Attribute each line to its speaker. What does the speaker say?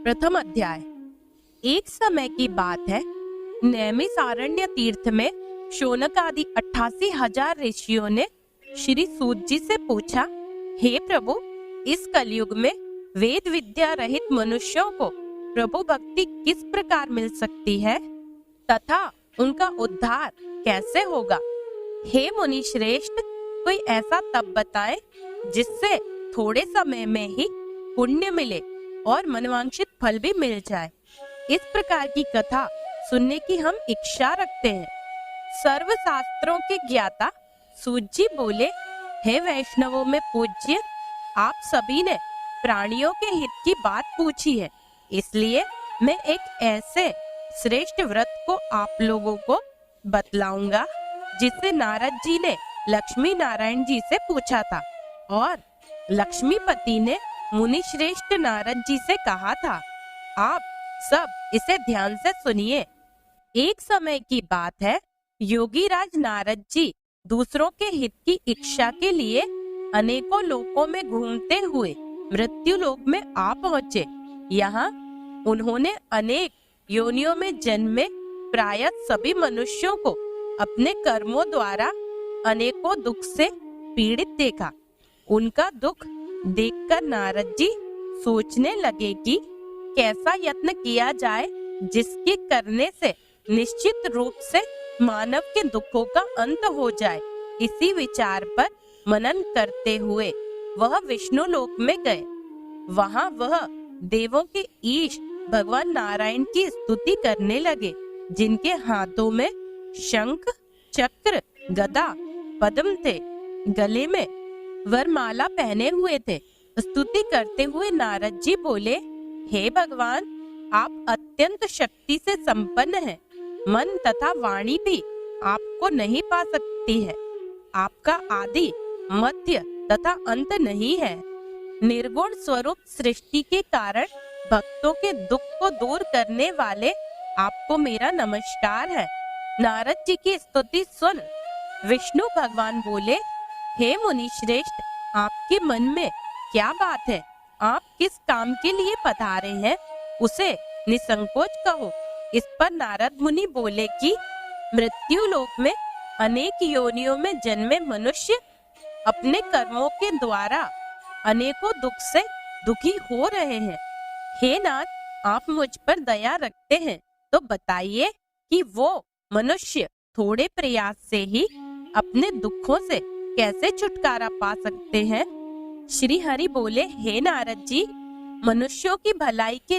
Speaker 1: प्रथम अध्याय। एक समय की बात है, नैमिषारण्य तीर्थ में शौनक आदि 88,000 ऋषियों ने श्री सूत जी से पूछा, हे प्रभु, इस कलयुग में वेद विद्या रहित मनुष्यों को प्रभु भक्ति किस प्रकार मिल सकती है तथा उनका उद्धार कैसे होगा। हे मुनि श्रेष्ठ, कोई ऐसा तप बताएं जिससे थोड़े समय में ही पुण्य मिले और मनवांछित फल भी मिल जाए। इस प्रकार की कथा सुनने की हम इच्छा रखते हैं। सर्व शास्त्रों के ज्ञाता सूत जी बोले, हे वैष्णवों में पूज्य, आप सभी ने प्राणियों के हित की बात पूछी है, इसलिए मैं एक ऐसे श्रेष्ठ व्रत को आप लोगों को बतलाऊंगा जिसे नारद जी ने लक्ष्मी नारायण जी से पूछा था और लक्ष्मीपति ने मुनि श्रेष्ठ नारद जी से कहा था। आप सब इसे ध्यान से सुनिए। एक समय की बात है, योगी राज नारद जी दूसरों के हित की इच्छा के लिए अनेकों लोकों में घूमते हुए मृत्यु लोक में आ पहुँचे। यहाँ उन्होंने अनेक योनियों में जन्मे प्रायः सभी मनुष्यों को अपने कर्मों द्वारा अनेकों दुख से पीड़ित देखा। उनका दुख देखकर नारद जी सोचने लगे कि कैसा यत्न किया जाए जिसके करने से निश्चित रूप से मानव के दुखों का अंत हो जाए। इसी विचार पर मनन करते हुए वह विष्णु लोक में गए। वहां वह देवों के ईश भगवान नारायण की स्तुति करने लगे, जिनके हाथों में शंख, चक्र, गदा, पद्म थे, गले में वरमाला पहने हुए थे। स्तुति करते हुए नारद जी बोले, हे भगवान, आप अत्यंत शक्ति से संपन्न हैं। मन तथा वाणी भी आपको नहीं पा सकती है। आपका आदि, मध्य तथा अंत नहीं है। निर्गुण स्वरूप सृष्टि के कारण भक्तों के दुख को दूर करने वाले आपको मेरा नमस्कार है। नारद जी की स्तुति सुन विष्णु भगवान बोले, हे मुनि श्रेष्ठ, आपके मन में क्या बात है? आप किस काम के लिए पधारे हैं, उसे निसंकोच कहो। इस पर नारद मुनि बोले कि मृत्यु लोक में अनेक योनियों में जन्मे मनुष्य अपने कर्मों के द्वारा अनेकों दुख से दुखी हो रहे हैं। हे नाथ, आप मुझ पर दया रखते हैं तो बताइए कि वो मनुष्य थोड़े प्रयास से ही अपने दुखों से कैसे छुटकारा पा सकते हैं। श्री हरि बोले, हे नारद जी, मनुष्यों की भलाई के